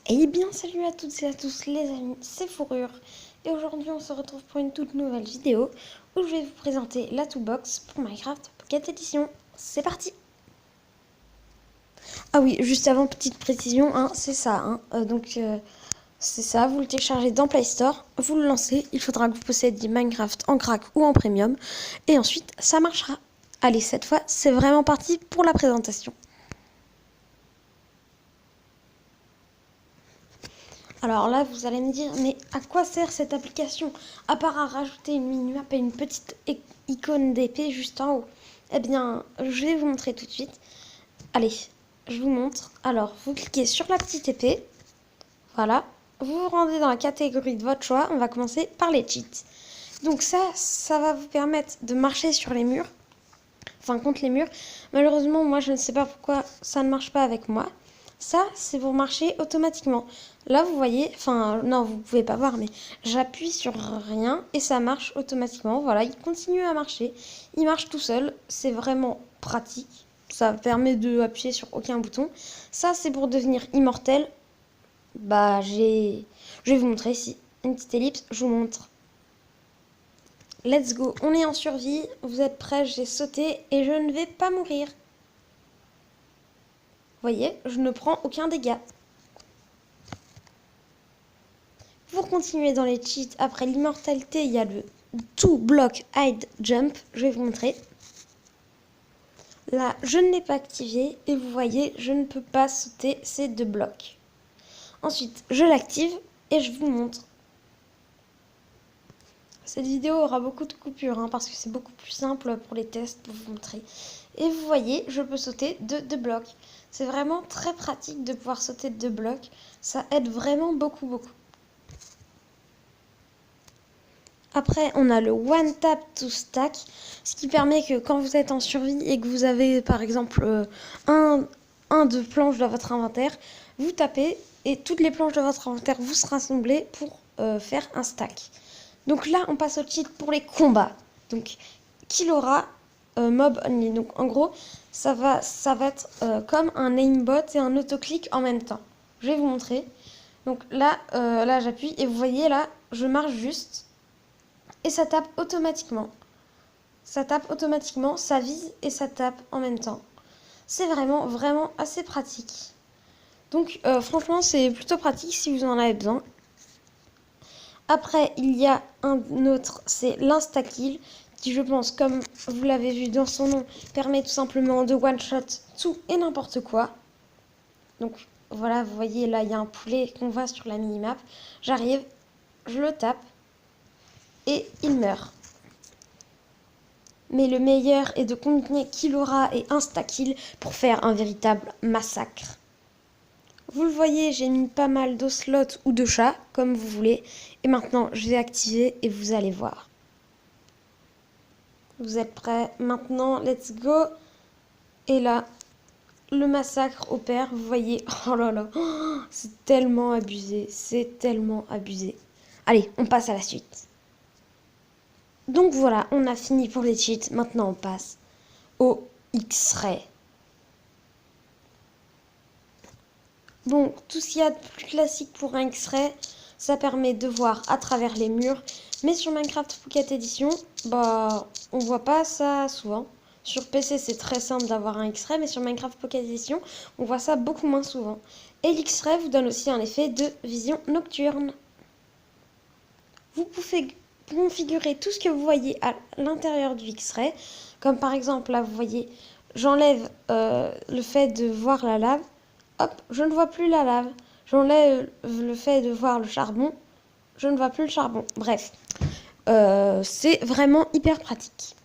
Eh bien, salut à toutes et à tous les amis, c'est Fourrure. Et aujourd'hui, on se retrouve pour une toute nouvelle vidéo où je vais vous présenter la toolbox pour Minecraft Pocket Edition. C'est parti! Ah oui, juste avant, petite précision, c'est ça. C'est ça, vous le téléchargez dans Play Store, vous le lancez, il faudra que vous possédiez Minecraft en crack ou en premium. Et ensuite, ça marchera. Allez, cette fois, c'est vraiment parti pour la présentation. Alors là, vous allez me dire, mais à quoi sert cette application? À part à rajouter une minimap et une petite icône d'épée juste en haut. Eh bien, je vais vous montrer tout de suite. Allez, je vous montre. Alors, vous cliquez sur la petite épée. Voilà. Vous vous rendez dans la catégorie de votre choix. On va commencer par les cheats. Donc ça va vous permettre de marcher sur les murs. Enfin, contre les murs. Malheureusement, moi, je ne sais pas pourquoi ça ne marche pas avec moi. Ça, c'est pour marcher automatiquement. Là, vous voyez, enfin, non, vous pouvez pas voir, mais j'appuie sur rien et ça marche automatiquement. Voilà, il continue à marcher. Il marche tout seul. C'est vraiment pratique. Ça permet de appuyer sur aucun bouton. Ça, c'est pour devenir immortel. Je vais vous montrer ici. Une petite ellipse, je vous montre. Let's go, on est en survie. Vous êtes prêts? J'ai sauté et je ne vais pas mourir. Voyez, je ne prends aucun dégât. Pour continuer dans les cheats, après l'immortalité, il y a le to block hide jump. Je vais vous montrer. Là, je ne l'ai pas activé et vous voyez, je ne peux pas sauter ces deux blocs. Ensuite, je l'active et je vous montre. Cette vidéo aura beaucoup de coupures parce que c'est beaucoup plus simple pour les tests pour vous montrer. Et vous voyez, je peux sauter de 2 blocs. C'est vraiment très pratique de pouvoir sauter de 2 blocs. Ça aide vraiment beaucoup. Après, on a le One Tap to Stack, ce qui permet que quand vous êtes en survie et que vous avez par exemple un de planches dans votre inventaire, vous tapez et toutes les planches de votre inventaire vous se rassemblent pour faire un stack. Donc là, on passe au cheat pour les combats. Donc, Kill Aura, Mob Only. Donc en gros, ça va être comme un aimbot et un autoclick en même temps. Je vais vous montrer. Donc là j'appuie et vous voyez là, je marche juste et ça tape automatiquement. Ça tape automatiquement, ça vise et ça tape en même temps. C'est vraiment assez pratique. Donc franchement, c'est plutôt pratique si vous en avez besoin. Après, il y a un autre, c'est l'insta-kill, qui je pense, comme vous l'avez vu dans son nom, permet tout simplement de one-shot tout et n'importe quoi. Donc voilà, vous voyez là, il y a un poulet qu'on voit sur la minimap. J'arrive, je le tape et il meurt. Mais le meilleur est de combiner Kill Aura et insta-kill pour faire un véritable massacre. Vous le voyez, j'ai mis pas mal d'oslots ou de chats, comme vous voulez. Et maintenant, je vais activer et vous allez voir. Vous êtes prêts? Maintenant, let's go. Et là, le massacre opère. Vous voyez, oh là là, c'est tellement abusé. C'est tellement abusé. Allez, on passe à la suite. Donc voilà, on a fini pour les cheats. Maintenant, on passe au X-Ray. Bon, tout ce qu'il y a de plus classique pour un X-Ray, ça permet de voir à travers les murs. Mais sur Minecraft Pocket Edition, on voit pas ça souvent. Sur PC, c'est très simple d'avoir un X-Ray, mais sur Minecraft Pocket Edition, on voit ça beaucoup moins souvent. Et l'X-Ray vous donne aussi un effet de vision nocturne. Vous pouvez configurer tout ce que vous voyez à l'intérieur du X-Ray. Comme par exemple, là, vous voyez, j'enlève le fait de voir la lave. Hop, je ne vois plus la lave. J'enlève le fait de voir le charbon. Je ne vois plus le charbon. Bref, c'est vraiment hyper pratique.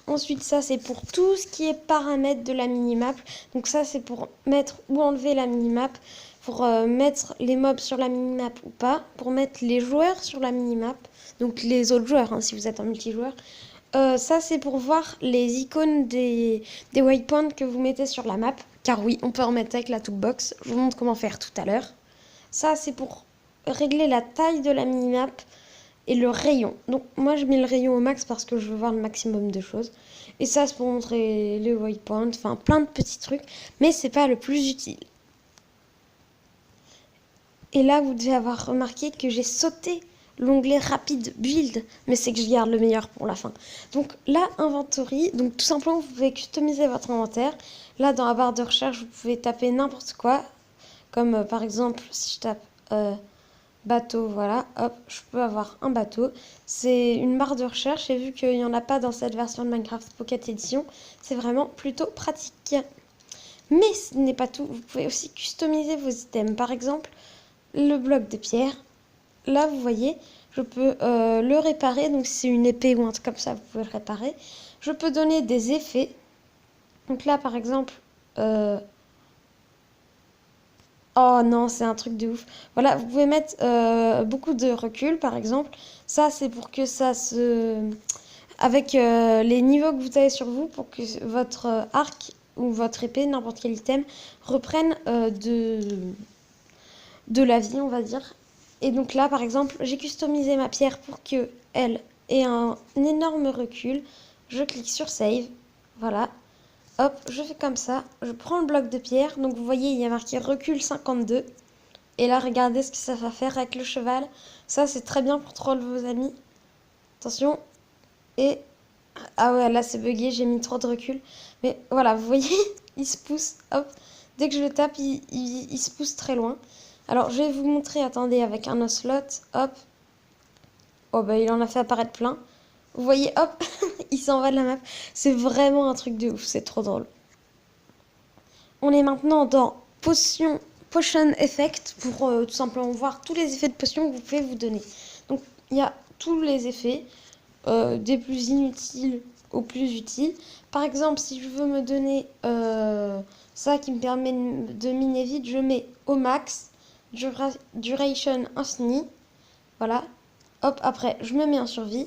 Ensuite, ça, c'est pour tout ce qui est paramètres de la minimap. Donc ça, c'est pour mettre ou enlever la minimap, pour mettre les mobs sur la minimap ou pas, pour mettre les joueurs sur la minimap, donc les autres joueurs, si vous êtes un multijoueur. Ça, c'est pour voir les icônes des waypoints que vous mettez sur la map. Car oui, on peut en mettre avec la toolbox. Je vous montre comment faire tout à l'heure. Ça, c'est pour régler la taille de la minimap et le rayon. Donc moi, je mets le rayon au max parce que je veux voir le maximum de choses. Et ça, c'est pour montrer les waypoints, enfin plein de petits trucs. Mais c'est pas le plus utile. Et là, vous devez avoir remarqué que j'ai sauté l'onglet rapide build, mais c'est que je garde le meilleur pour la fin. Donc là, inventory, donc tout simplement, vous pouvez customiser votre inventaire. Là, dans la barre de recherche, vous pouvez taper n'importe quoi, comme par exemple, si je tape bateau, voilà, hop, je peux avoir un bateau. C'est une barre de recherche et vu qu'il n'y en a pas dans cette version de Minecraft Pocket Edition, c'est vraiment plutôt pratique. Mais ce n'est pas tout, vous pouvez aussi customiser vos items. Par exemple, le bloc de pierre, là vous voyez, je peux le réparer, donc si c'est une épée ou un truc comme ça, vous pouvez le réparer. Je peux donner des effets. Donc là par exemple, oh non, c'est un truc de ouf. Voilà, vous pouvez mettre beaucoup de recul par exemple. Ça c'est pour que ça se... Avec les niveaux que vous avez sur vous, pour que votre arc ou votre épée, n'importe quel item, reprenne de la vie, on va dire. Et donc là, par exemple, j'ai customisé ma pierre pour qu'elle ait un énorme recul. Je clique sur Save. Voilà. Hop, je fais comme ça. Je prends le bloc de pierre. Donc vous voyez, il y a marqué recul 52. Et là, regardez ce que ça va faire avec le cheval. Ça, c'est très bien pour troll vos amis. Attention. Et... ah ouais, là, c'est bugué. J'ai mis trop de recul. Mais voilà, vous voyez, il se pousse. Hop. Dès que je le tape, il se pousse très loin. Alors, je vais vous montrer, attendez, avec un ocelot, hop. Oh, bah, il en a fait apparaître plein. Vous voyez, hop, il s'en va de la map. C'est vraiment un truc de ouf, c'est trop drôle. On est maintenant dans Potion Effect pour tout simplement voir tous les effets de potion que vous pouvez vous donner. Donc, il y a tous les effets, des plus inutiles aux plus utiles. Par exemple, si je veux me donner ça qui me permet de miner vite, je mets au max. Duration infini. Voilà. Hop, après, je me mets en survie.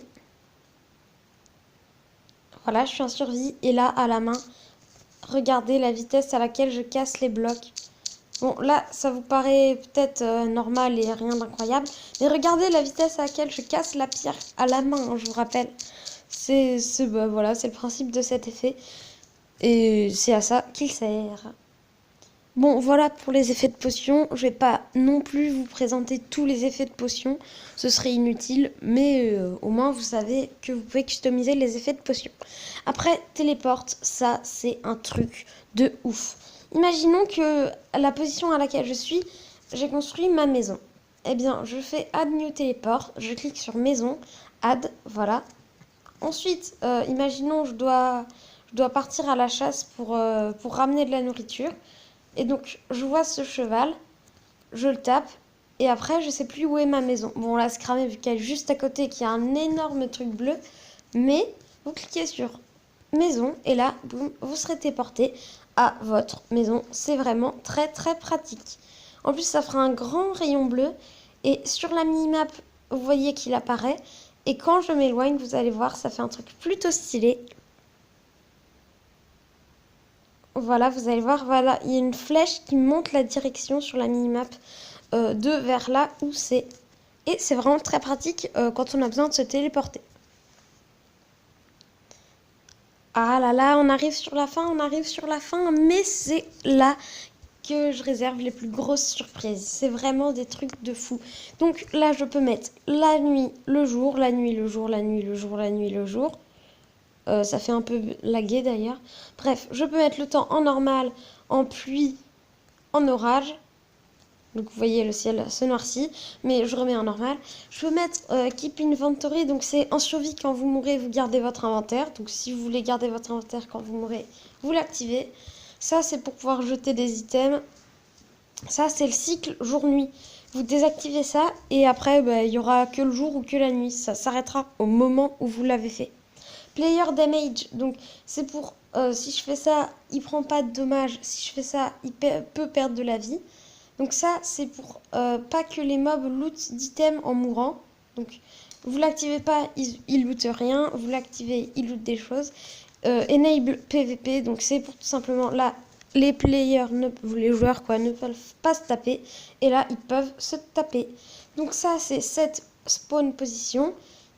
Voilà, je suis en survie. Et là, à la main, regardez la vitesse à laquelle je casse les blocs. Bon, là, ça vous paraît peut-être normal et rien d'incroyable. Mais regardez la vitesse à laquelle je casse la pierre à la main, hein, je vous rappelle. Bah, voilà, c'est le principe de cet effet. Et c'est à ça qu'il sert. Bon, voilà pour les effets de potion. Je vais pas non plus vous présenter tous les effets de potion. Ce serait inutile, mais au moins vous savez que vous pouvez customiser les effets de potion. Après, téléporte, ça c'est un truc de ouf. Imaginons que à la position à laquelle je suis, j'ai construit ma maison. Eh bien, je fais Add New Teleport. Je clique sur Maison, Add, voilà. Ensuite, imaginons je dois partir à la chasse pour ramener de la nourriture. Et donc, je vois ce cheval, je le tape, et après, je sais plus où est ma maison. Bon, là, c'est cramé vu qu'elle est juste à côté, qu'il y a un énorme truc bleu. Mais, vous cliquez sur maison, et là, boum, vous serez téléporté à votre maison. C'est vraiment très, très pratique. En plus, ça fera un grand rayon bleu, et sur la minimap, vous voyez qu'il apparaît. Et quand je m'éloigne, vous allez voir, ça fait un truc plutôt stylé. Voilà, vous allez voir, voilà, il y a une flèche qui montre la direction sur la minimap de vers là où c'est. Et c'est vraiment très pratique quand on a besoin de se téléporter. Ah là là, on arrive sur la fin, mais c'est là que je réserve les plus grosses surprises. C'est vraiment des trucs de fou. Donc là, je peux mettre la nuit, le jour, la nuit, le jour, la nuit, le jour, la nuit, le jour. Ça fait un peu laguer d'ailleurs. Bref, je peux mettre le temps en normal, en pluie, en orage. Donc vous voyez, le ciel se noircit, mais je remets en normal. Je peux mettre Keep Inventory, donc c'est en survie quand vous mourrez, vous gardez votre inventaire. Donc si vous voulez garder votre inventaire quand vous mourrez, vous l'activez. Ça, c'est pour pouvoir jeter des items. Ça, c'est le cycle jour-nuit. Vous désactivez ça et après, il y aura que le jour ou que la nuit. Ça s'arrêtera au moment où vous l'avez fait. Player damage, donc c'est pour si je fais ça, il prend pas de dommages. Si je fais ça, il peut perdre de la vie. Donc ça, c'est pour pas que les mobs lootent d'items en mourant. Donc vous l'activez pas, il loot rien. Vous l'activez, il loot des choses. Enable PVP, donc c'est pour tout simplement là, les players, les joueurs quoi, ne peuvent pas se taper. Et là, ils peuvent se taper. Donc ça, c'est cette spawn position.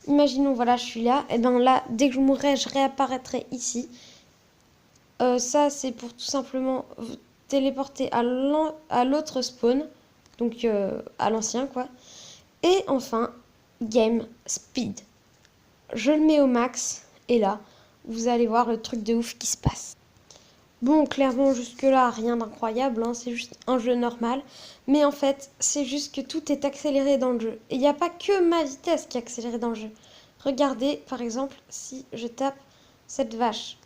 Imaginons, voilà, je suis là. Et bien là, dès que je mourrai, je réapparaîtrai ici. Ça, c'est pour tout simplement vous téléporter à l'autre spawn. donc à l'ancien quoi. Et enfin, Game Speed. Je le mets au max, et là, vous allez voir le truc de ouf qui se passe. Bon, clairement, jusque-là, rien d'incroyable, hein, c'est juste un jeu normal. Mais en fait, c'est juste que tout est accéléré dans le jeu. Et il n'y a pas que ma vitesse qui est accélérée dans le jeu. Regardez, par exemple, si je tape cette vache.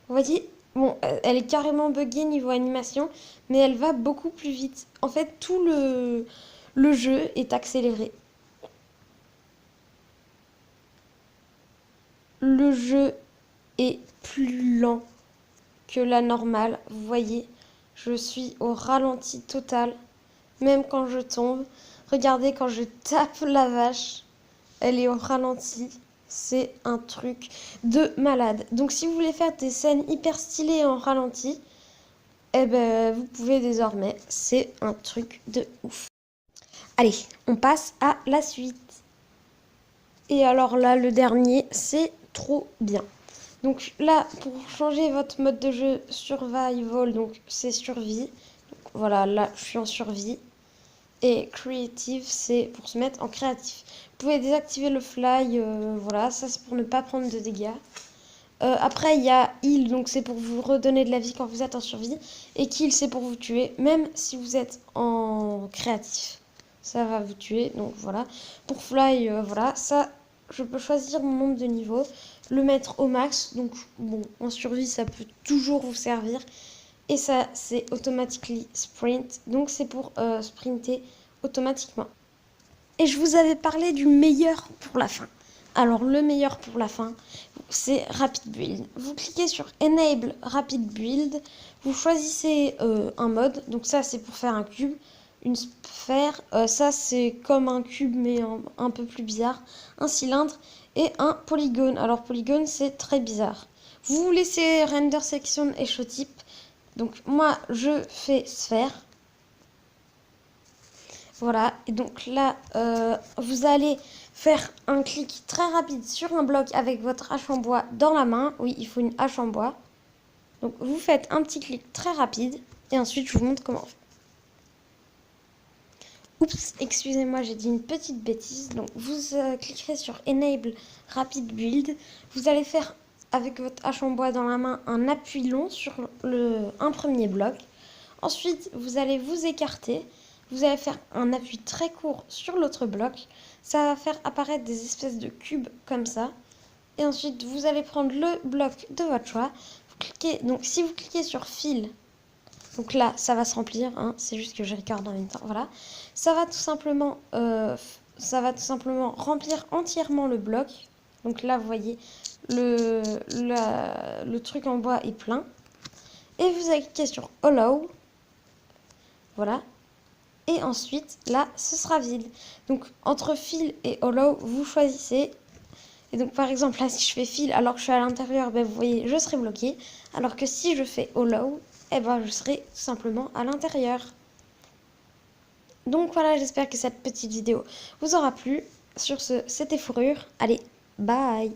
Vous voyez, bon, elle est carrément buggée niveau animation, mais elle va beaucoup plus vite. En fait, tout le jeu est accéléré. Le jeu est plus lent que la normale. Vous voyez, je suis au ralenti total, même quand je tombe. Regardez, quand je tape la vache, elle est au ralenti. C'est un truc de malade. Donc si vous voulez faire des scènes hyper stylées en ralenti, eh ben vous pouvez désormais. C'est un truc de ouf. Allez, on passe à la suite. Et alors là, le dernier, c'est trop bien. Donc là, pour changer votre mode de jeu survival, donc c'est survie. Donc voilà, là, je suis en survie. Et creative, c'est pour se mettre en créatif. Vous pouvez désactiver le fly, voilà, ça c'est pour ne pas prendre de dégâts. Après, il y a heal, donc c'est pour vous redonner de la vie quand vous êtes en survie. Et kill, c'est pour vous tuer, même si vous êtes en créatif. Ça va vous tuer, donc voilà. Pour fly, voilà, ça, je peux choisir mon nombre de niveaux, le mettre au max. Donc bon, en survie, ça peut toujours vous servir. Et ça, c'est automatically sprint, donc c'est pour sprinter automatiquement. Et je vous avais parlé du meilleur pour la fin. Alors le meilleur pour la fin, c'est Rapid Build. Vous cliquez sur Enable Rapid Build, vous choisissez un mode, donc ça c'est pour faire un cube, une sphère, ça c'est comme un cube mais un peu plus bizarre, un cylindre et un polygone. Alors polygone c'est très bizarre. Vous laissez Render Section et Show Type, donc moi je fais sphère. Voilà, et donc là, vous allez faire un clic très rapide sur un bloc avec votre hache en bois dans la main. Oui, il faut une hache en bois. Donc vous faites un petit clic très rapide et ensuite je vous montre comment on fait. Oups, excusez-moi, j'ai dit une petite bêtise. Donc vous cliquerez sur Enable Rapid Build. Vous allez faire avec votre hache en bois dans la main un appui long sur un premier bloc. Ensuite, vous allez vous écarter. Vous allez faire un appui très court sur l'autre bloc. Ça va faire apparaître des espèces de cubes comme ça. Et ensuite, vous allez prendre le bloc de votre choix. Vous cliquez, donc si vous cliquez sur fil, donc là, ça va se remplir. Hein, c'est juste que je regarde en même temps. Voilà. Ça va tout simplement remplir entièrement le bloc. Donc là, vous voyez, le truc en bois est plein. Et vous allez cliquer sur Allow. Voilà. Et ensuite, là, ce sera vide. Donc, entre fil et hollow, vous choisissez. Et donc, par exemple, là, si je fais fil alors que je suis à l'intérieur, ben, vous voyez, je serai bloqué. Alors que si je fais hollow, eh ben, je serai tout simplement à l'intérieur. Donc, voilà, j'espère que cette petite vidéo vous aura plu. Sur ce, c'était Fourrure. Allez, bye!